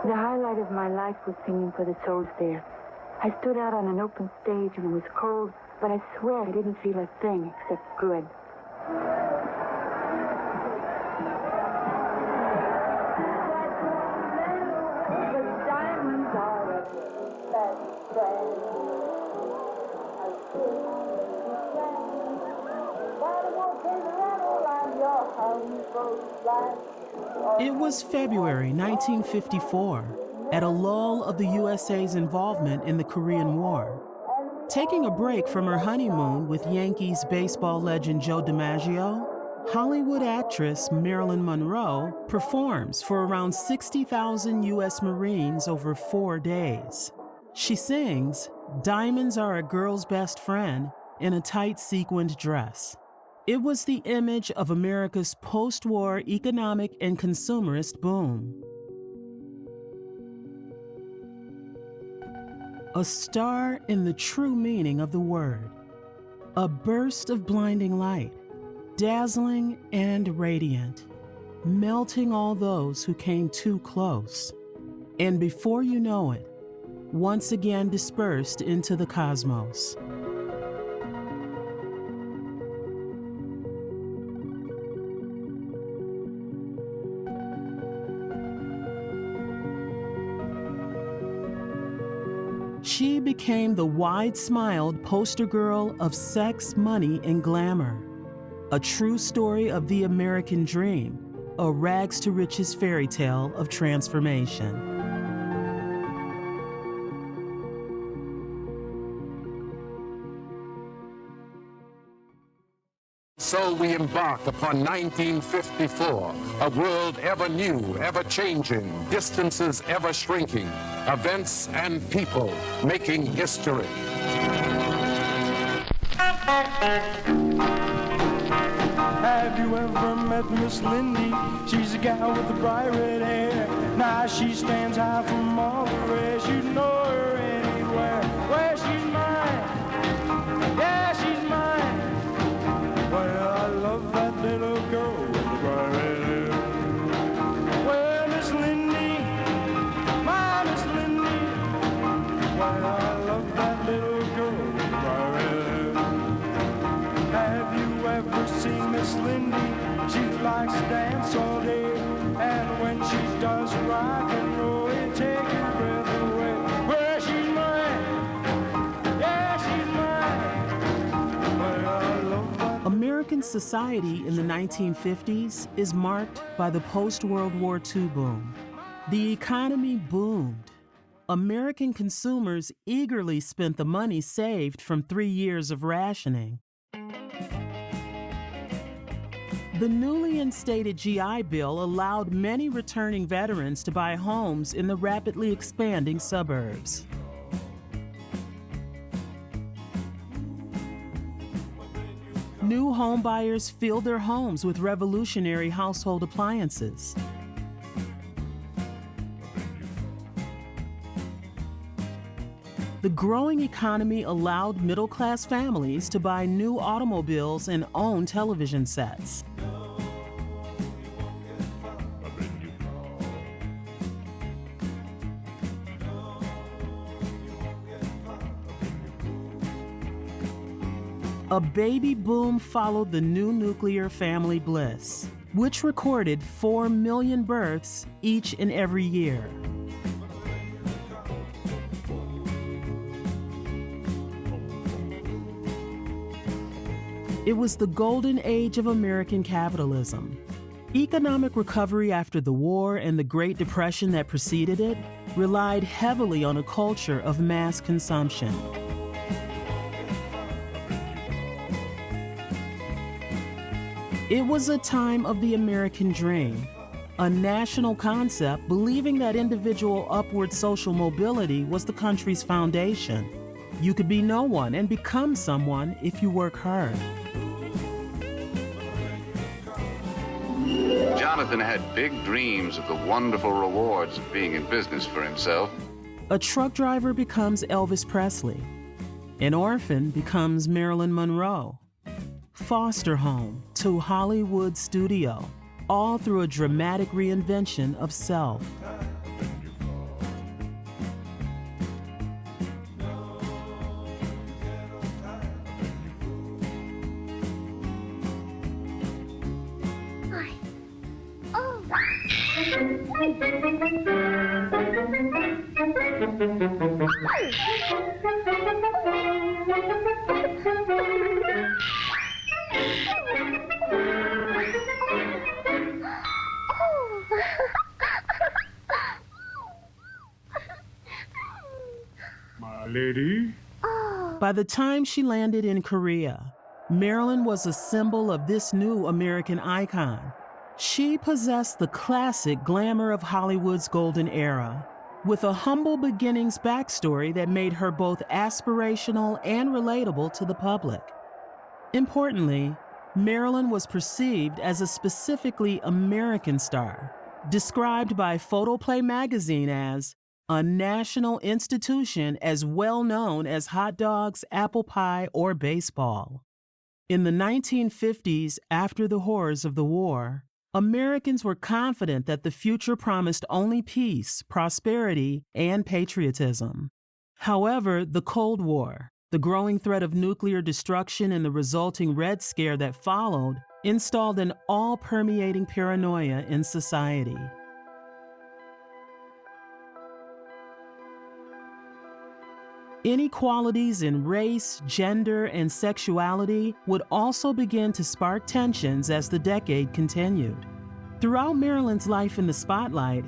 The highlight of my life was singing for the Souls there. I stood out on an open stage and it was cold, but I swear I didn't feel a thing except good. It was February 1954, at a lull of the USA's involvement in the Korean War. Taking a break from her honeymoon with Yankees baseball legend Joe DiMaggio, Hollywood actress Marilyn Monroe performs for around 60,000 U.S. Marines over 4 days. She sings, "Diamonds Are a Girl's Best Friend," in a tight sequined dress. It was the image of America's post-war economic and consumerist boom. A star in the true meaning of the word. A burst of blinding light, dazzling and radiant, melting all those who came too close. And before you know it, once again dispersed into the cosmos. She became the wide-smiled poster girl of sex, money, and glamour. A true story of the American dream, a rags-to-riches fairy tale of transformation. So we embark upon 1954, a world ever new, ever changing, distances ever shrinking, events and people making history. Have you ever met Miss Lindy? She's a gal with the bright red hair. Now she stands high from all the rest. You know her anywhere. Well, she's mine. Yeah, she's mine. Well, I love that little girl with the bright red hair. Well, Miss Lindy, my Miss Lindy. Well, I love that little girl with the bright red hair. Have you ever seen Miss Lindy? She likes to dance all day, and when she does rock and roll, it takes your breath away. Well, she's mine. Yeah, she's mine. Well, I love that. American society in the 1950s is marked by the post-World War II boom. The economy boomed. American consumers eagerly spent the money saved from 3 years of rationing. The newly instated GI Bill allowed many returning veterans to buy homes in the rapidly expanding suburbs. New home buyers filled their homes with revolutionary household appliances. The growing economy allowed middle-class families to buy new automobiles and own television sets. A baby boom followed the new nuclear family bliss, which recorded 4 million births each and every year. It was the golden age of American capitalism. Economic recovery after the war and the Great Depression that preceded it relied heavily on a culture of mass consumption. It was a time of the American dream, a national concept believing that individual upward social mobility was the country's foundation. You could be no one and become someone if you work hard. Jonathan had big dreams of the wonderful rewards of being in business for himself. A truck driver becomes Elvis Presley. An orphan becomes Marilyn Monroe. Foster home to Hollywood studio, all through a dramatic reinvention of self. My lady? By the time she landed in Korea, Marilyn was a symbol of this new American icon. She possessed the classic glamour of Hollywood's golden era, with a humble beginnings backstory that made her both aspirational and relatable to the public. Importantly, Marilyn was perceived as a specifically American star, described by Photoplay magazine as a national institution as well known as hot dogs, apple pie, or baseball. In the 1950s, after the horrors of the war, Americans were confident that the future promised only peace, prosperity, and patriotism. However, the Cold War, the growing threat of nuclear destruction and the resulting Red Scare that followed, installed an all-permeating paranoia in society. Inequalities in race, gender, and sexuality would also begin to spark tensions as the decade continued. Throughout Marilyn's life in the spotlight,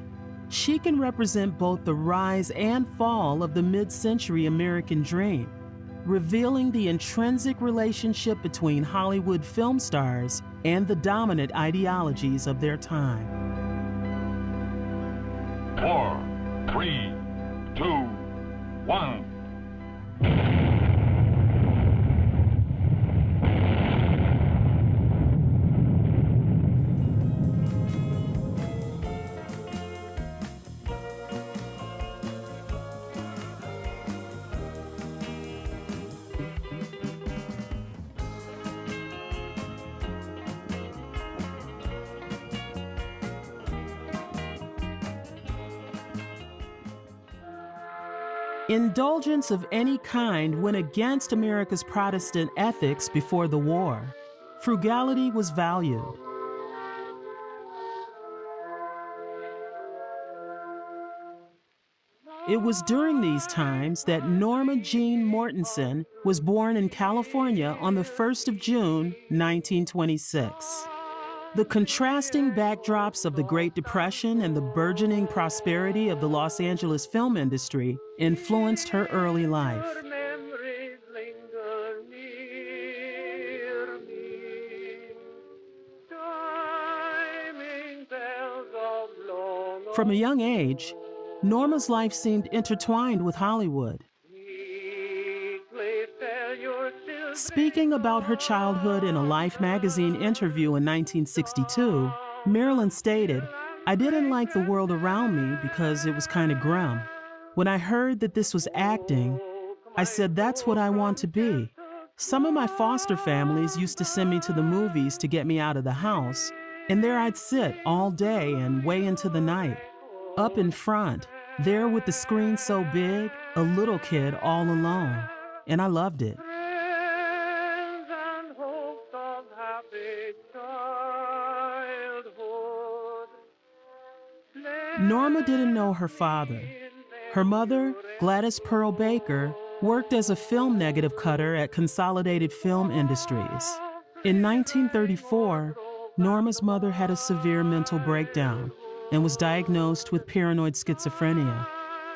she can represent both the rise and fall of the mid-century American dream, revealing the intrinsic relationship between Hollywood film stars and the dominant ideologies of their time. 4, 3, 2, 1. Indulgence of any kind went against America's Protestant ethics before the war. Frugality was valued. It was during these times that Norma Jean Mortensen was born in California on the 1st of June, 1926. The contrasting backdrops of the Great Depression and the burgeoning prosperity of the Los Angeles film industry influenced her early life. From a young age, Norma's life seemed intertwined with Hollywood. Speaking about her childhood in a Life magazine interview in 1962, Marilyn stated, "I didn't like the world around me because it was kind of grim. When I heard that this was acting, I said, that's what I want to be. Some of my foster families used to send me to the movies to get me out of the house, and there I'd sit all day and way into the night. Up in front, there with the screen so big, a little kid all alone. And I loved it." Norma didn't know her father. Her mother, Gladys Pearl Baker, worked as a film negative cutter at Consolidated Film Industries. In 1934, Norma's mother had a severe mental breakdown and was diagnosed with paranoid schizophrenia.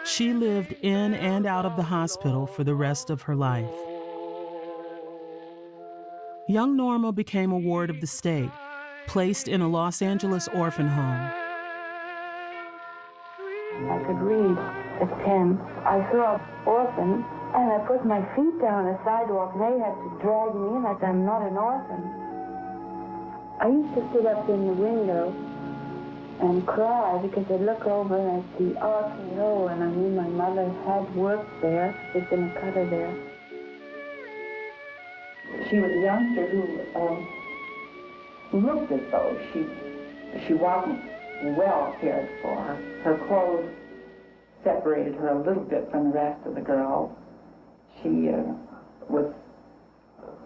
She lived in and out of the hospital for the rest of her life. Young Norma became a ward of the state, placed in a Los Angeles orphan home. I could read at 10. I saw an orphan, and I put my feet down on the sidewalk, and they had to drag me in like I'm not an orphan. I used to sit up in the window and cry because I'd look over at the RKO, and I knew my mother had worked there. She'd been a cutter there. She was a youngster who looked as though she wasn't well cared for. Her clothes separated her a little bit from the rest of the girls. She was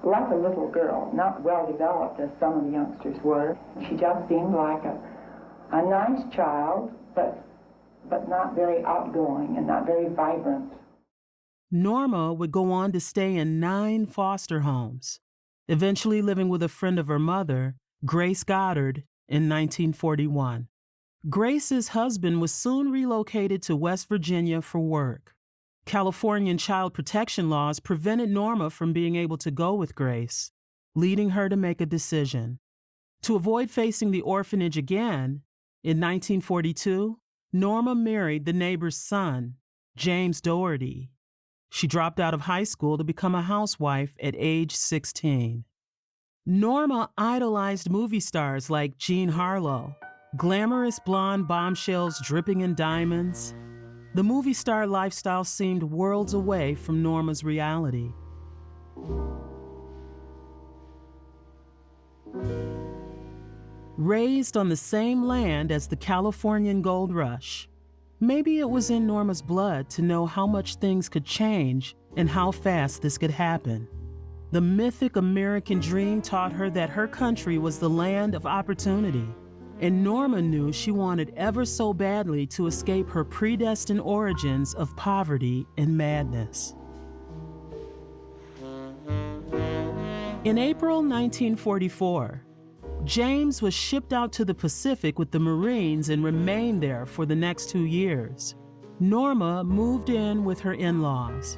like a little girl, not well developed as some of the youngsters were. She just seemed like a nice child, but not very outgoing and not very vibrant. Norma would go on to stay in 9 foster homes, eventually living with a friend of her mother, Grace Goddard, in 1941. Grace's husband was soon relocated to West Virginia for work. Californian child protection laws prevented Norma from being able to go with Grace, leading her to make a decision. To avoid facing the orphanage again, in 1942, Norma married the neighbor's son, James Doherty. She dropped out of high school to become a housewife at age 16. Norma idolized movie stars like Jean Harlow, glamorous blonde bombshells dripping in diamonds. The movie star lifestyle seemed worlds away from Norma's reality. Raised on the same land as the Californian gold rush, maybe it was in Norma's blood to know how much things could change and how fast this could happen. The mythic American dream taught her that her country was the land of opportunity, and Norma knew she wanted ever so badly to escape her predestined origins of poverty and madness. In April 1944, James was shipped out to the Pacific with the Marines and remained there for the next 2 years. Norma moved in with her in-laws.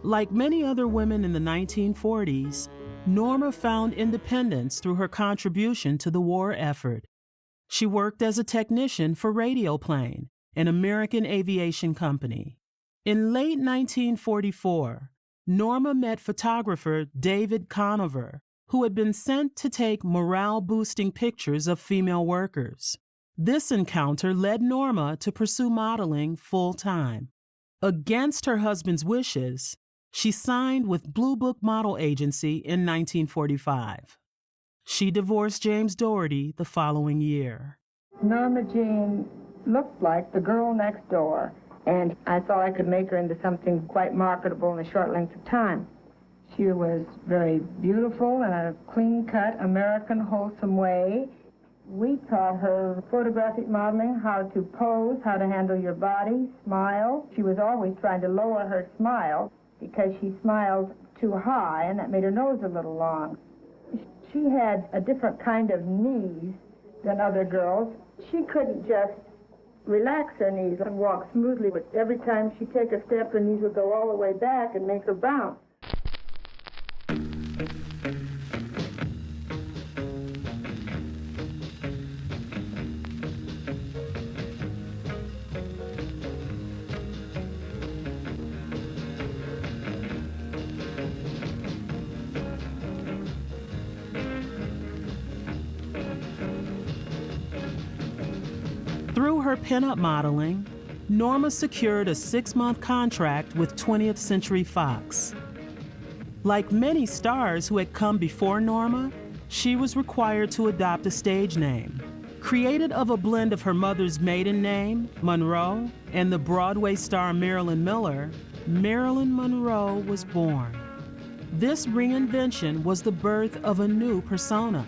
Like many other women in the 1940s, Norma found independence through her contribution to the war effort. She worked as a technician for Radioplane, an American aviation company. In late 1944, Norma met photographer David Conover, who had been sent to take morale-boosting pictures of female workers. This encounter led Norma to pursue modeling full-time. Against her husband's wishes, she signed with Blue Book Model Agency in 1945. She divorced James Doherty the following year. Norma Jean looked like the girl next door, and I thought I could make her into something quite marketable in a short length of time. She was very beautiful in a clean-cut, American, wholesome way. We taught her photographic modeling, how to pose, how to handle your body, smile. She was always trying to lower her smile because she smiled too high, and that made her nose a little long. She had a different kind of knees than other girls. She couldn't just relax her knees and walk smoothly, but every time she'd take a step, her knees would go all the way back and make her bounce. Through her pinup modeling, Norma secured a 6-month contract with 20th Century Fox. Like many stars who had come before Norma, she was required to adopt a stage name. Created of a blend of her mother's maiden name, Monroe, and the Broadway star Marilyn Miller, Marilyn Monroe was born. This reinvention was the birth of a new persona,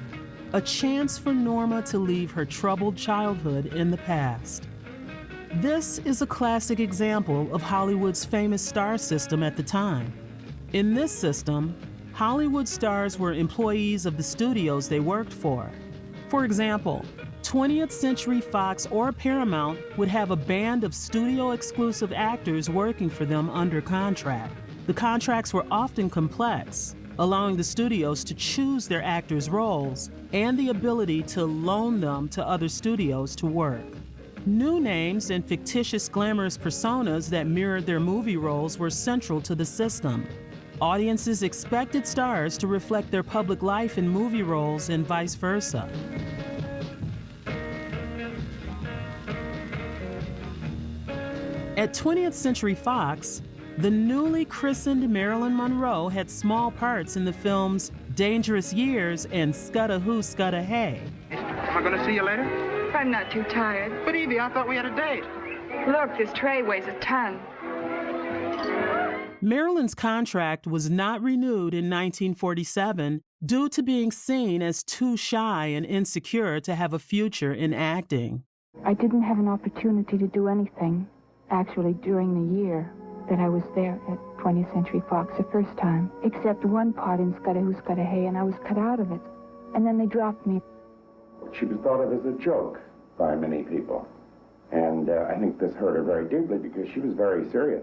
a chance for Norma to leave her troubled childhood in the past. This is a classic example of Hollywood's famous star system at the time. In this system, Hollywood stars were employees of the studios they worked for. For example, 20th Century Fox or Paramount would have a band of studio-exclusive actors working for them under contract. The contracts were often complex, allowing the studios to choose their actors' roles and the ability to loan them to other studios to work. New names and fictitious glamorous personas that mirrored their movie roles were central to the system. Audiences expected stars to reflect their public life in movie roles and vice versa. At 20th Century Fox, the newly christened Marilyn Monroe had small parts in the films Dangerous Years and Scudda Hoo, Scudda Hey. Am I going to see you later? I'm not too tired. But Evie, I thought we had a date. Look, this tray weighs a ton. Marilyn's contract was not renewed in 1947 due to being seen as too shy and insecure to have a future in acting. I didn't have an opportunity to do anything, actually, during the year that I was there at 20th Century Fox the first time, except one part in Scudda Who Scudda Hey, and I was cut out of it. And then they dropped me. She was thought of as a joke by many people. And I think this hurt her very deeply because she was very serious.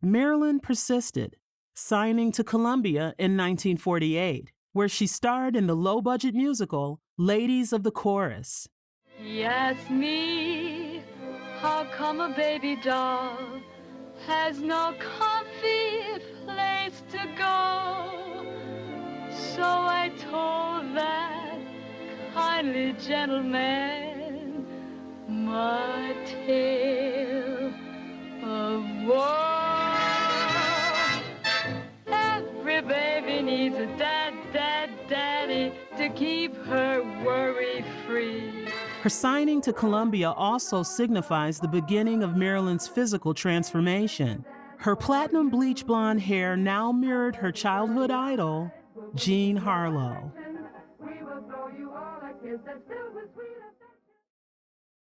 Marilyn persisted, signing to Columbia in 1948, where she starred in the low-budget musical Ladies of the Chorus. He asked me, how come a baby doll has no comfy place to go? So I told that kindly gentleman my tale of woe. Every baby needs a daddy to keep her worry-free. Her signing to Columbia also signifies the beginning of Marilyn's physical transformation. Her platinum bleach blonde hair now mirrored her childhood idol, Jean Harlow.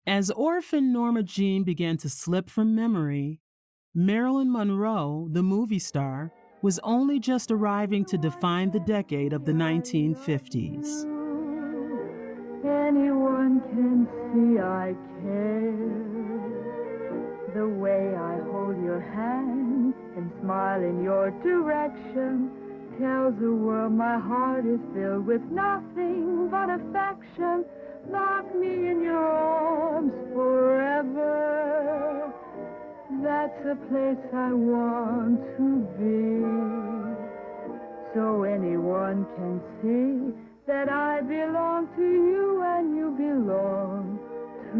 As orphan Norma Jean began to slip from memory, Marilyn Monroe, the movie star, was only just arriving to define the decade of the 1950s. Anyone can see I care. The way I hold your hand and smile in your direction tells the world my heart is filled with nothing but affection. Lock me in your arms forever. That's a place I want to be. So anyone can see that I belong to you and you belong to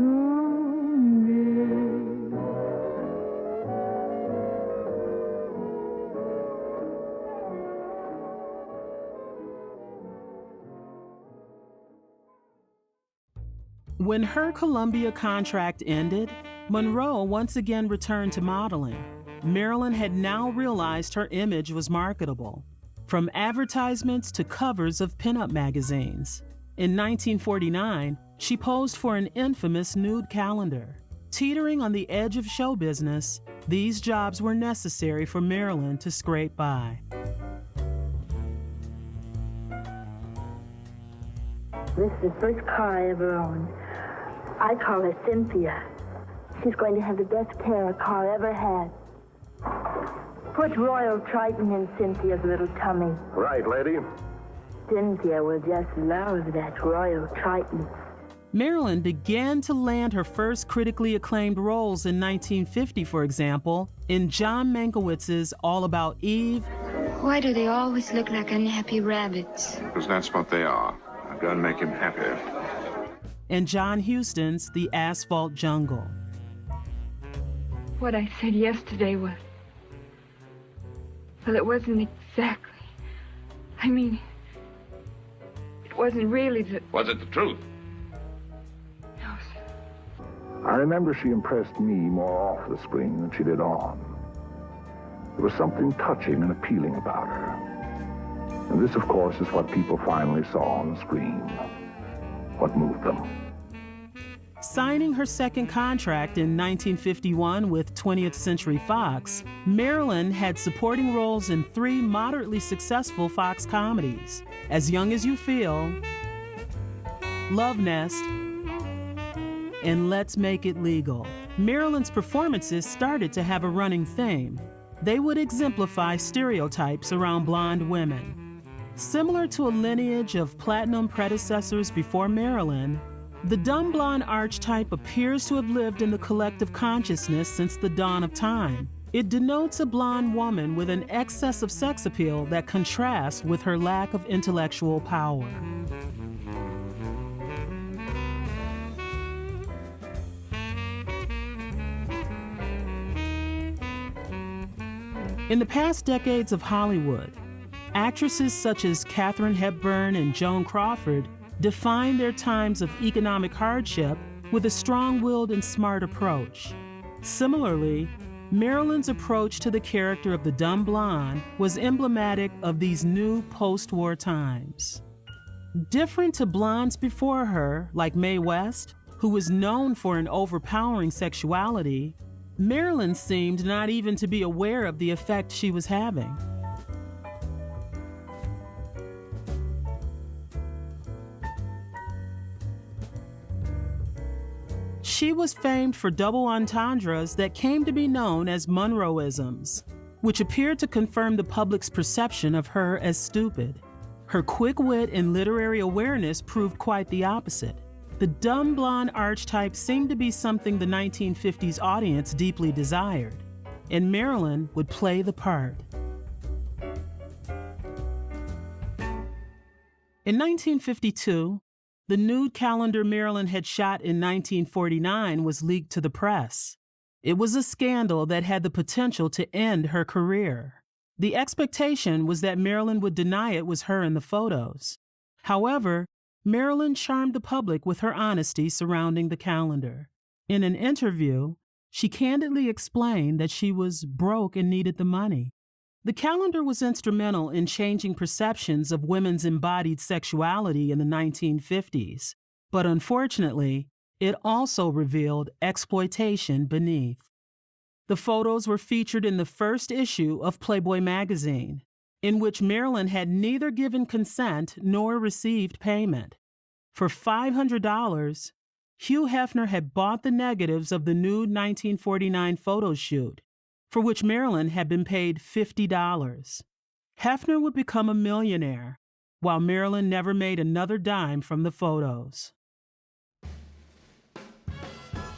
me. When her Columbia contract ended, Monroe once again returned to modeling. Marilyn had now realized her image was marketable, from advertisements to covers of pinup magazines. In 1949, she posed for an infamous nude calendar. Teetering on the edge of show business, these jobs were necessary for Marilyn to scrape by. This is the first car I ever owned. I call her Cynthia. She's going to have the best care a car ever had. Put Royal Triton in Cynthia's little tummy. Right, lady. Cynthia will just love that Royal Triton. Marilyn began to land her first critically acclaimed roles in 1950, for example, in John Mankiewicz's All About Eve. Why do they always look like unhappy rabbits? Because that's what they are. I'm going to make him happy. And John Huston's The Asphalt Jungle. What I said yesterday was... well, it wasn't exactly... I mean... it wasn't really the... Was it the truth? No, sir. I remember she impressed me more off the screen than she did on. There was something touching and appealing about her. And this, of course, is what people finally saw on the screen. What moved them. Signing her second contract in 1951 with 20th Century Fox, Marilyn had supporting roles in 3 moderately successful Fox comedies: As Young as You Feel, Love Nest, and Let's Make It Legal. Marilyn's performances started to have a running theme. They would exemplify stereotypes around blonde women. Similar to a lineage of platinum predecessors before Marilyn, the dumb blonde archetype appears to have lived in the collective consciousness since the dawn of time. It denotes a blonde woman with an excess of sex appeal that contrasts with her lack of intellectual power. In the past decades of Hollywood, actresses such as Katharine Hepburn and Joan Crawford defined their times of economic hardship with a strong-willed and smart approach. Similarly, Marilyn's approach to the character of the dumb blonde was emblematic of these new post-war times. Different to blondes before her, like Mae West, who was known for an overpowering sexuality, Marilyn seemed not even to be aware of the effect she was having. She was famed for double entendres that came to be known as Monroeisms, which appeared to confirm the public's perception of her as stupid. Her quick wit and literary awareness proved quite the opposite. The dumb blonde archetype seemed to be something the 1950s audience deeply desired, and Marilyn would play the part. In 1952, the nude calendar Marilyn had shot in 1949 was leaked to the press. It was a scandal that had the potential to end her career. The expectation was that Marilyn would deny it was her in the photos. However, Marilyn charmed the public with her honesty surrounding the calendar. In an interview, she candidly explained that she was broke and needed the money. The calendar was instrumental in changing perceptions of women's embodied sexuality in the 1950s, but unfortunately, it also revealed exploitation beneath. The photos were featured in the first issue of Playboy magazine, in which Marilyn had neither given consent nor received payment. For $500, Hugh Hefner had bought the negatives of the nude 1949 photo shoot, for which Marilyn had been paid $50. Hefner would become a millionaire, while Marilyn never made another dime from the photos.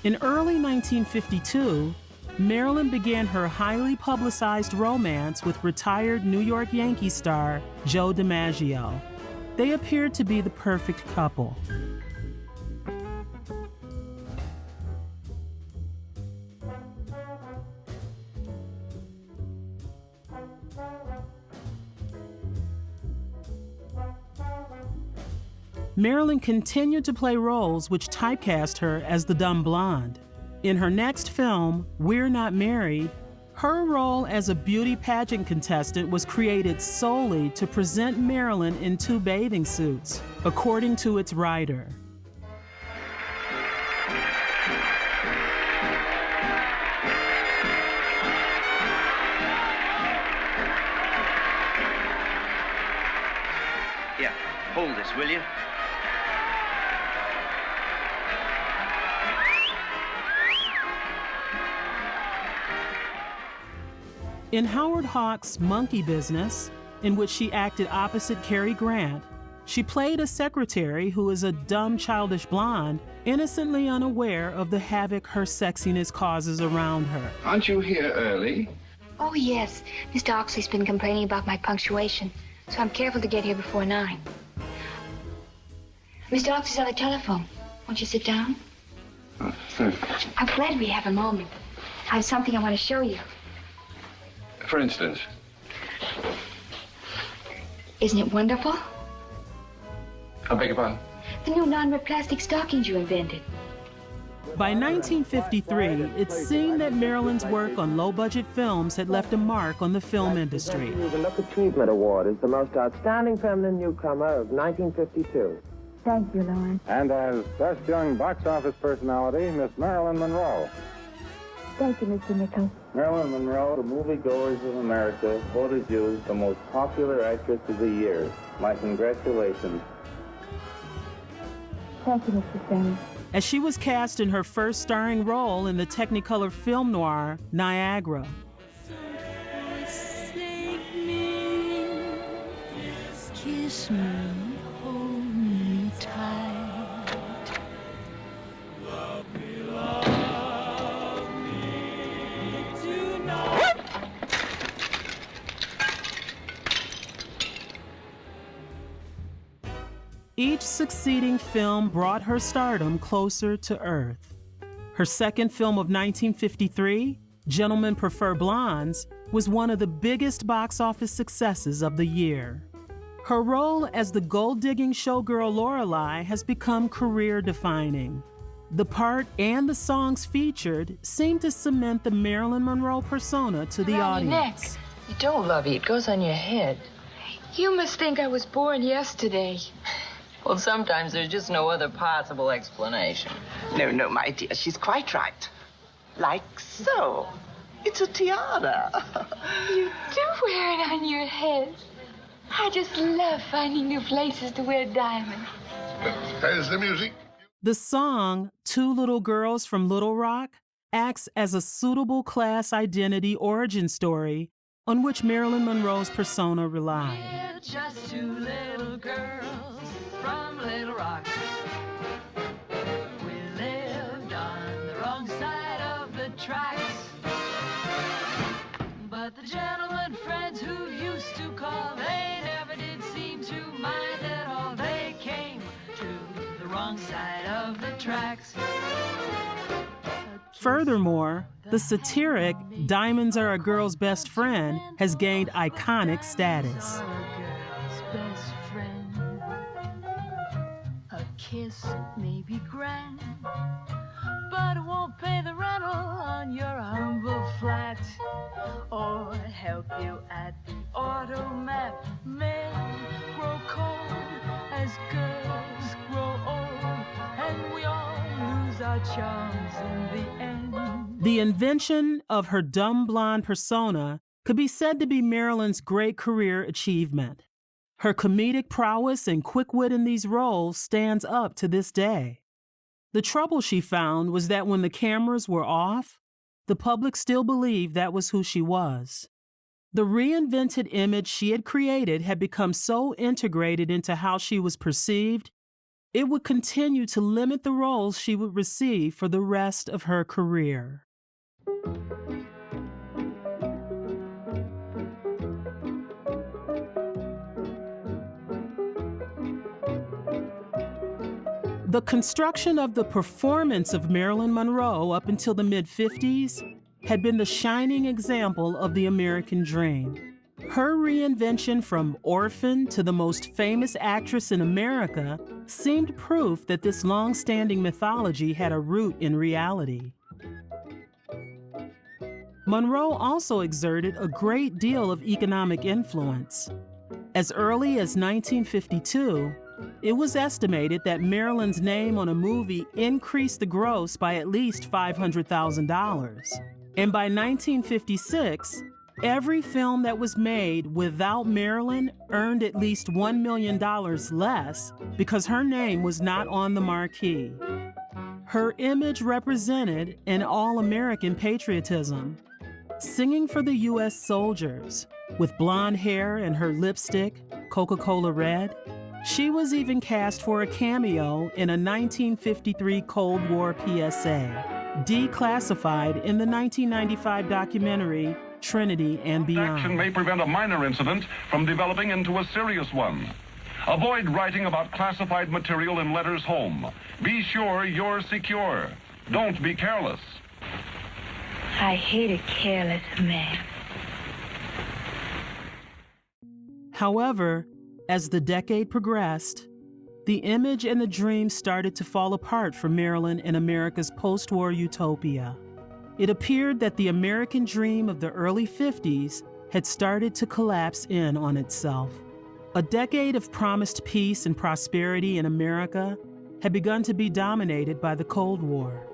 In early 1952, Marilyn began her highly publicized romance with retired New York Yankees star Joe DiMaggio. They appeared to be the perfect couple. Marilyn continued to play roles which typecast her as the dumb blonde. In her next film, We're Not Married, her role as a beauty pageant contestant was created solely to present Marilyn in 2 bathing suits, according to its writer. Yeah, hold this, will you? In Howard Hawks' Monkey Business, in which she acted opposite Cary Grant, she played a secretary who is a dumb, childish blonde, innocently unaware of the havoc her sexiness causes around her. Aren't you here early? Oh, yes. Mr. Oxley's been complaining about my punctuation, so I'm careful to get here before 9. Mr. Oxley's on the telephone. Won't you sit down? I'm glad we have a moment. I have something I want to show you. For instance? Isn't it wonderful? I beg your pardon? The new non-rip plastic stockings you invented. By 1953, it seemed that Marilyn's work on low-budget films had left a mark on the film industry. The Look Achievement Award is the most outstanding feminine newcomer of 1952. Thank you, Lauren. And as Best Young Box Office Personality, Miss Marilyn Monroe. Thank you, Mr. Nichols. Marilyn Monroe, the moviegoers of America, voted you the most popular actress of the year. My congratulations. Thank you, Mr. Stanley. As she was cast in her first starring role in the Technicolor film noir, Niagara. Kiss me, hold me tight. Each succeeding film brought her stardom closer to earth. Her second film of 1953, Gentlemen Prefer Blondes, was one of the biggest box office successes of the year. Her role as the gold-digging showgirl Lorelei has become career-defining. The part and the songs featured seem to cement the Marilyn Monroe persona to the Around your audience. neck. You don't, lovey. It goes on your head. You must think I was born yesterday. Well, sometimes there's just no other possible explanation. No, my dear, she's quite right. Like so. It's a tiara. You do wear it on your head. I just love finding new places to wear diamonds. There's the music. The song, Two Little Girls from Little Rock, acts as a suitable class identity origin story on which Marilyn Monroe's persona relied. We're just two little girls from Little Rock. We lived on the wrong side of the tracks. But the gentlemen friends who used to call, they never did seem to mind at all. They came to the wrong side of the tracks. Furthermore, the satiric Diamonds Are a Girl's Best Friend has gained iconic status. Best friend. A kiss may be grand, but it won't pay the rental on your humble flat or help you at the automat. Men grow cold as girls grow old, and we all lose our charms in the end. The invention of her dumb blonde persona could be said to be Marilyn's great career achievement. Her comedic prowess and quick wit in these roles stands up to this day. The trouble she found was that when the cameras were off, the public still believed that was who she was. The reinvented image she had created had become so integrated into how she was perceived, it would continue to limit the roles she would receive for the rest of her career. The construction of the performance of Marilyn Monroe up until the mid-50s had been the shining example of the American dream. Her reinvention from orphan to the most famous actress in America seemed proof that this long-standing mythology had a root in reality. Monroe also exerted a great deal of economic influence. As early as 1952, it was estimated that Marilyn's name on a movie increased the gross by at least $500,000. And by 1956, every film that was made without Marilyn earned at least $1 million less because her name was not on the marquee. Her image represented an all-American patriotism, singing for the U.S. soldiers with blonde hair and her lipstick, Coca-Cola Red. She was even cast for a cameo in a 1953 Cold War PSA, declassified in the 1995 documentary Trinity and Beyond. Action may prevent a minor incident from developing into a serious one. Avoid writing about classified material in letters home. Be sure you're secure. Don't be careless. I hate a careless man. However, as the decade progressed, the image and the dream started to fall apart for Marilyn in America's post-war utopia. It appeared that the American dream of the early 50s had started to collapse in on itself. A decade of promised peace and prosperity in America had begun to be dominated by the Cold War.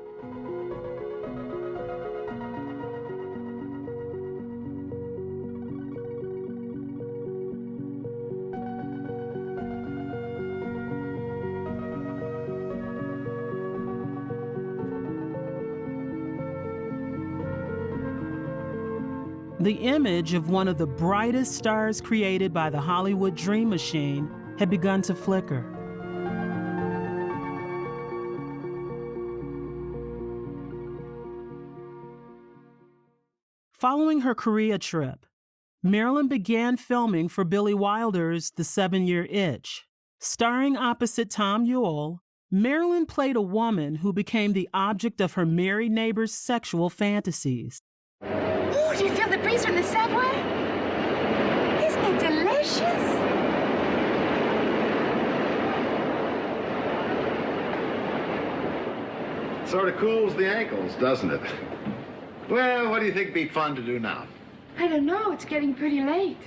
The image of one of the brightest stars created by the Hollywood dream machine had begun to flicker. Following her Korea trip, Marilyn began filming for Billy Wilder's The 7-Year Itch. Starring opposite Tom Ewell, Marilyn played a woman who became the object of her married neighbor's sexual fantasies. Ooh, do you feel the breeze from the subway? Isn't it delicious? Sort of cools the ankles, doesn't it? Well, what do you think would be fun to do now? I don't know. It's getting pretty late.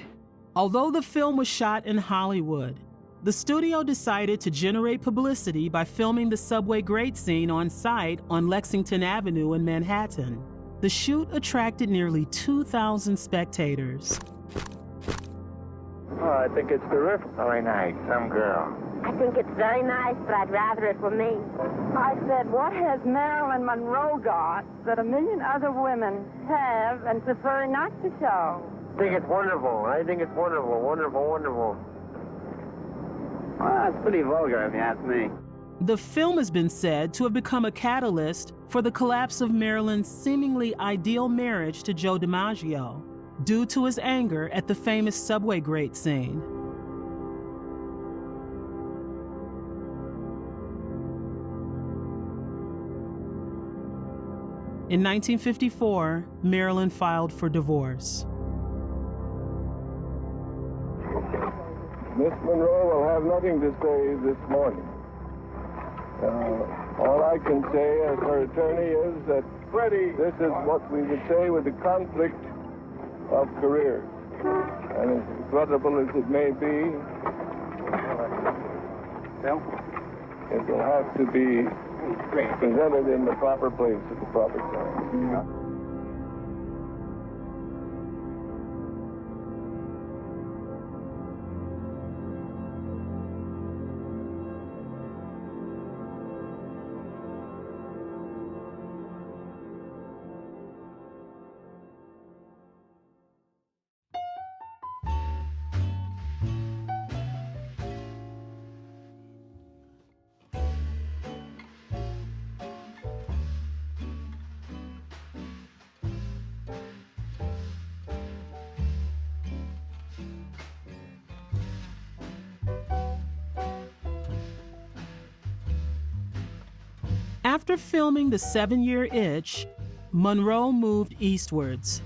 Although the film was shot in Hollywood, The studio decided to generate publicity by filming the subway grate scene on site on Lexington Avenue in Manhattan. The shoot attracted nearly 2,000 spectators. Oh, I think it's terrific. Very nice. Some girl. I think it's very nice, but I'd rather it were me. I said, what has Marilyn Monroe got that a million other women have and prefer not to show? I think it's wonderful. I think it's wonderful, wonderful, wonderful. Well, it's pretty vulgar, if you ask me. The film has been said to have become a catalyst for the collapse of Marilyn's seemingly ideal marriage to Joe DiMaggio, due to his anger at the famous subway grate scene. In 1954, Marilyn filed for divorce. Miss Monroe will have nothing to say this morning. All I can say as her attorney is that this is what we would say with the conflict of careers. And as regrettable as it may be, it will have to be presented in the proper place at the proper time. After filming The 7-Year Itch, Monroe moved eastwards.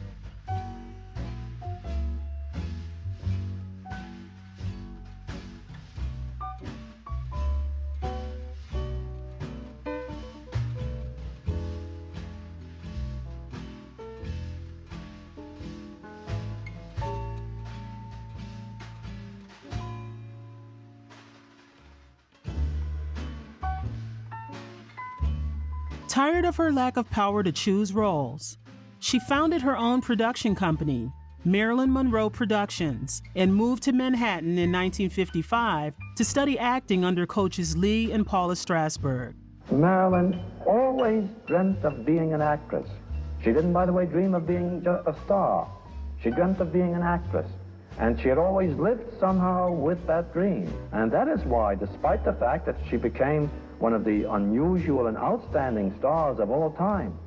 Tired of her lack of power to choose roles, she founded her own production company, Marilyn Monroe Productions, and moved to Manhattan in 1955 to study acting under coaches Lee and Paula Strasberg. Marilyn always dreamt of being an actress. She didn't, by the way, dream of being a star. She dreamt of being an actress. And she had always lived somehow with that dream. And that is why, despite the fact that she became one of the unusual and outstanding stars of all time,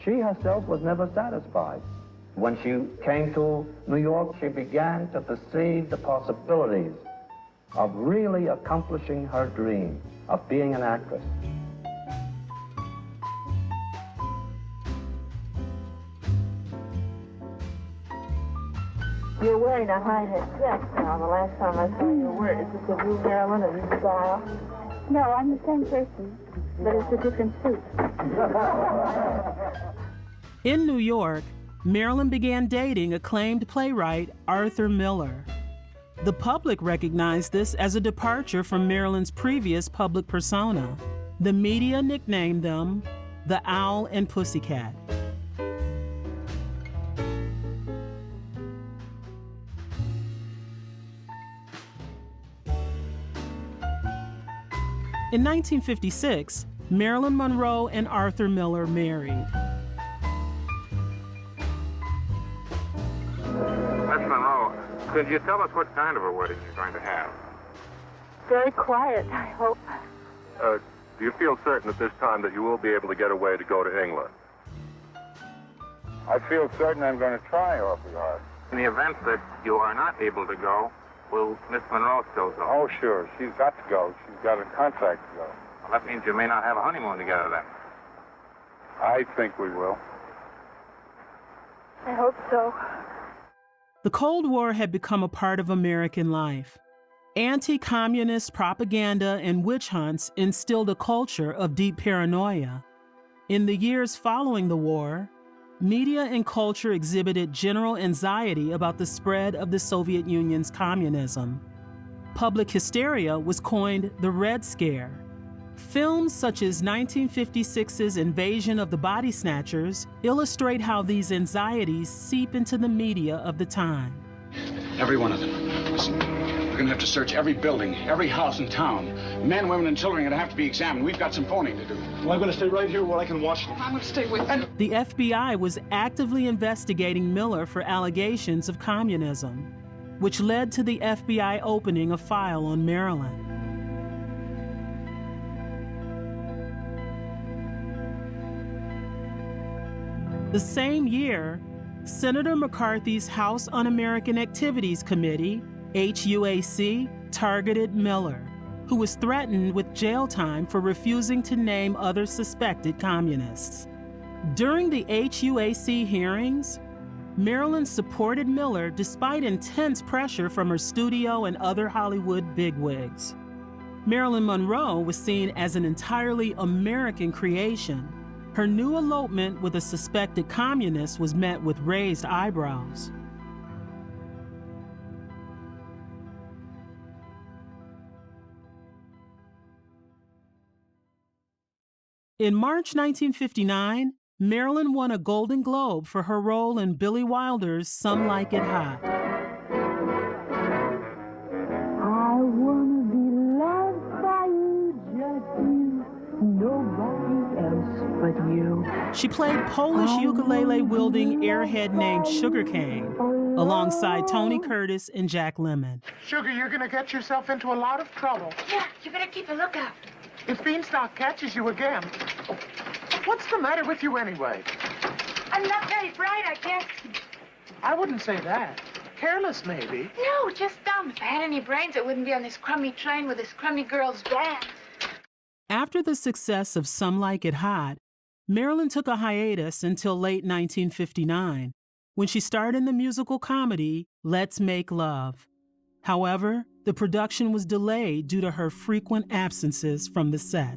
she herself was never satisfied. When she came to New York, she began to perceive the possibilities of really accomplishing her dream of being an actress. You're wearing a high-hat dress now. The last time I saw you wear it, is this a new Marilyn, a new style? No, I'm the same person, but it's a different suit. In New York, Marilyn began dating acclaimed playwright Arthur Miller. The public recognized this as a departure from Marilyn's previous public persona. The media nicknamed them the Owl and Pussycat. In 1956, Marilyn Monroe and Arthur Miller married. Miss Monroe, could you tell us what kind of a wedding you're going to have? Very quiet, I hope. Do you feel certain at this time that you will be able to get away to go to England? I feel certain I'm going to try awfully hard. In the event that you are not able to go, will Miss Monroe still go? Oh, sure. She's got to go. She's got a contract to go. Well, that means you may not have a honeymoon together then. I think we will. I hope so. The Cold War had become a part of American life. Anti-communist propaganda and witch hunts instilled a culture of deep paranoia. In the years following the war, media and culture exhibited general anxiety about the spread of the Soviet Union's communism. Public hysteria was coined the Red Scare. Films such as 1956's Invasion of the Body Snatchers illustrate how these anxieties seep into the media of the time. Every one of them. Listen, we're going to have to search every building, every house in town. Men, women, and children are going to have to be examined. We've got some phoning to do. Well, I'm going to stay right here where I can watch them. I'm going to stay with you. The FBI was actively investigating Miller for allegations of communism, which led to the FBI opening a file on Marilyn. The same year, Senator McCarthy's House Un-American Activities Committee, HUAC, targeted Miller, who was threatened with jail time for refusing to name other suspected communists. During the HUAC hearings, Marilyn supported Miller despite intense pressure from her studio and other Hollywood bigwigs. Marilyn Monroe was seen as an entirely American creation. Her new elopement with a suspected communist was met with raised eyebrows. In March 1959, Marilyn won a Golden Globe for her role in Billy Wilder's Some Like It Hot. I wanna be loved by you, just you, nobody else but you. She played Polish ukulele-wielding airhead named Sugarcane, alongside Tony Curtis and Jack Lemmon. Sugar, you're gonna get yourself into a lot of trouble. Yeah, you better keep a lookout. If Beanstalk catches you again, what's the matter with you anyway? I'm not very bright, I guess. I wouldn't say that. Careless, maybe. No, just dumb. If I had any brains, I wouldn't be on this crummy train with this crummy girl's band. After the success of Some Like It Hot, Marilyn took a hiatus until late 1959, when she starred in the musical comedy Let's Make Love. However, the production was delayed due to her frequent absences from the set.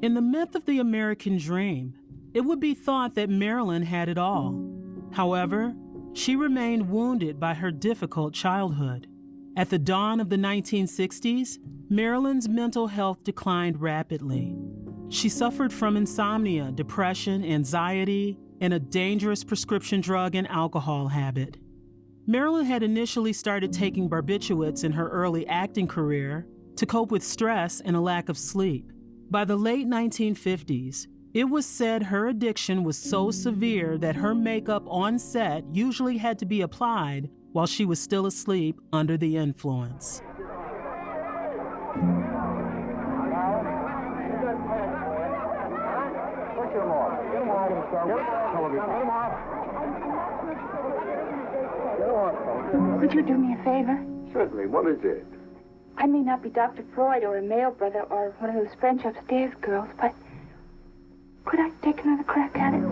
In the myth of the American dream, it would be thought that Marilyn had it all. However, she remained wounded by her difficult childhood. At the dawn of the 1960s, Marilyn's mental health declined rapidly. She suffered from insomnia, depression, anxiety, and a dangerous prescription drug and alcohol habit. Marilyn had initially started taking barbiturates in her early acting career to cope with stress and a lack of sleep. By the late 1950s, it was said her addiction was so severe that her makeup on set usually had to be applied while she was still asleep under the influence. Would you do me a favor? Certainly. What is it? I may not be Dr. Freud or a male brother or one of those French upstairs girls, but could I take another crack at it?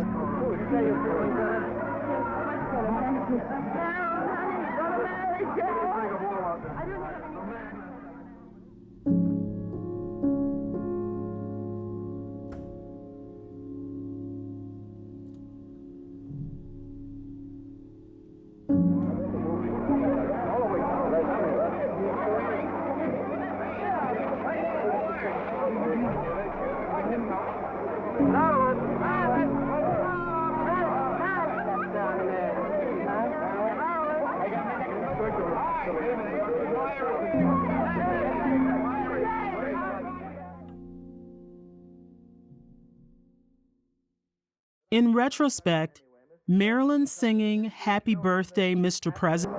In retrospect, Marilyn singing Happy Birthday, Mr. President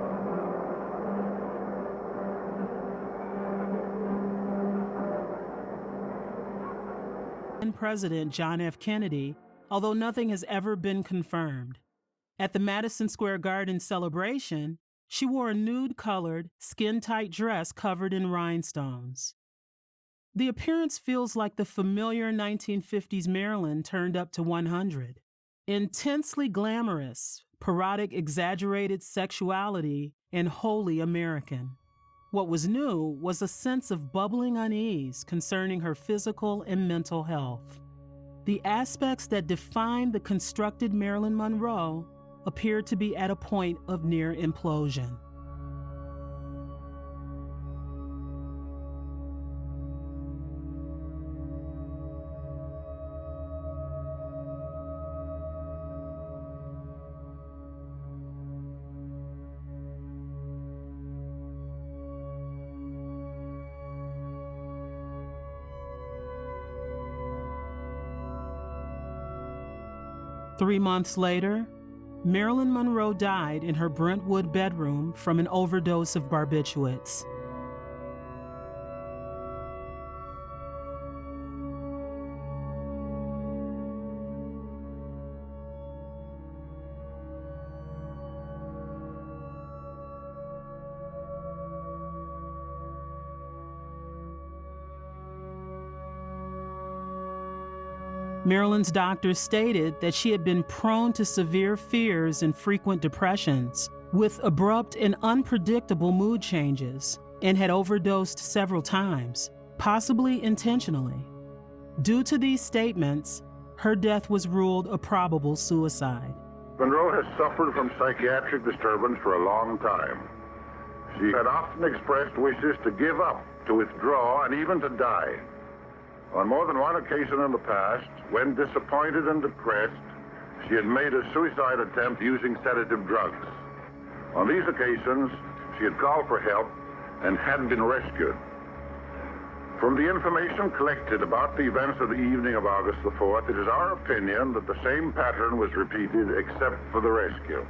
and President John F. Kennedy, although nothing has ever been confirmed. At the Madison Square Garden celebration, she wore a nude-colored, skin-tight dress covered in rhinestones. The appearance feels like the familiar 1950s Marilyn turned up to 100. Intensely glamorous, parodic, exaggerated sexuality, and wholly American. What was new was a sense of bubbling unease concerning her physical and mental health. The aspects that defined the constructed Marilyn Monroe appeared to be at a point of near implosion. Three months later, Marilyn Monroe died in her Brentwood bedroom from an overdose of barbiturates. Marilyn's doctors stated that she had been prone to severe fears and frequent depressions, with abrupt and unpredictable mood changes, and had overdosed several times, possibly intentionally. Due to these statements, her death was ruled a probable suicide. Monroe has suffered from psychiatric disturbance for a long time. She had often expressed wishes to give up, to withdraw, and even to die. On more than one occasion in the past, when disappointed and depressed, she had made a suicide attempt using sedative drugs. On these occasions, she had called for help and had been rescued. From the information collected about the events of the evening of August the 4th, it is our opinion that the same pattern was repeated except for the rescue.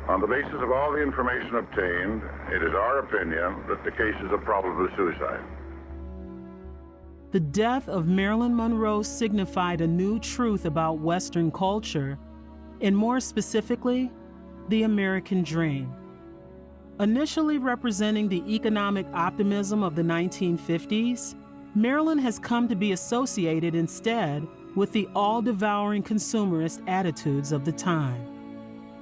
On the basis of all the information obtained, it is our opinion that the case is a probable suicide. The death of Marilyn Monroe signified a new truth about Western culture, and more specifically, the American dream. Initially representing the economic optimism of the 1950s, Marilyn has come to be associated instead with the all-devouring consumerist attitudes of the time.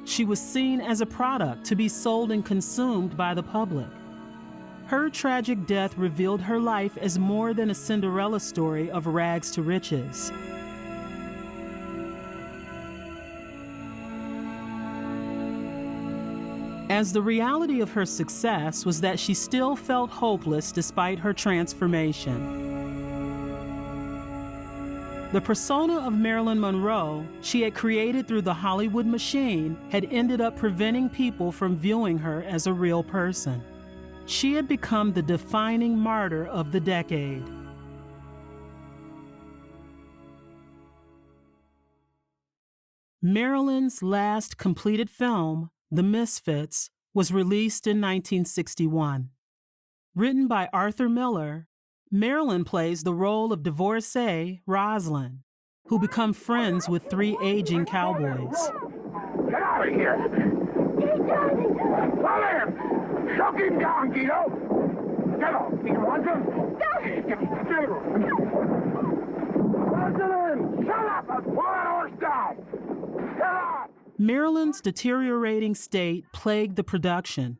She was seen as a product to be sold and consumed by the public. Her tragic death revealed her life as more than a Cinderella story of rags to riches. As the reality of her success was that she still felt hopeless despite her transformation. The persona of Marilyn Monroe she had created through the Hollywood machine had ended up preventing people from viewing her as a real person. She had become the defining martyr of the decade. Marilyn's last completed film, The Misfits, was released in 1961. Written by Arthur Miller, Marilyn plays the role of divorcee Rosalind, who become friends with three aging cowboys. Get out of here! Follow him! Shock him down, Guido! Get off! You want him? Rosalind! Shut up and pull that horse down! Get off! Marilyn's deteriorating state plagued the production.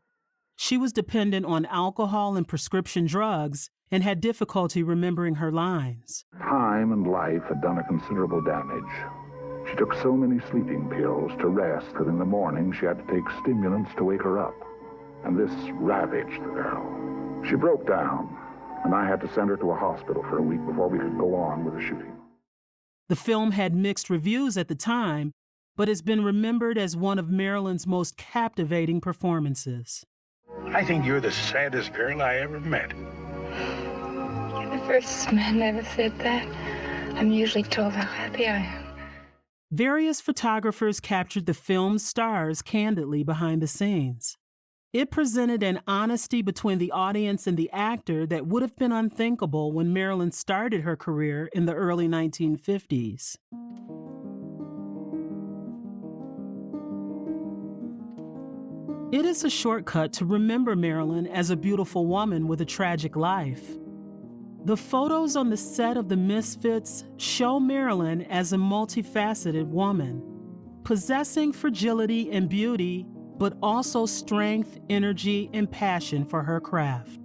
She was dependent on alcohol and prescription drugs and had difficulty remembering her lines. Time and life had done her considerable damage. She took so many sleeping pills to rest that in the morning she had to take stimulants to wake her up. And this ravaged the girl. She broke down, and I had to send her to a hospital for a week before we could go on with the shooting. The film had mixed reviews at the time, but has been remembered as one of Marilyn's most captivating performances. I think you're the saddest girl I ever met. You're the first man ever said that. I'm usually told how happy I am. Various photographers captured the film's stars candidly behind the scenes. It presented an honesty between the audience and the actor that would have been unthinkable when Marilyn started her career in the early 1950s. It is a shortcut to remember Marilyn as a beautiful woman with a tragic life. The photos on the set of The Misfits show Marilyn as a multifaceted woman, possessing fragility and beauty, but also strength, energy, and passion for her craft.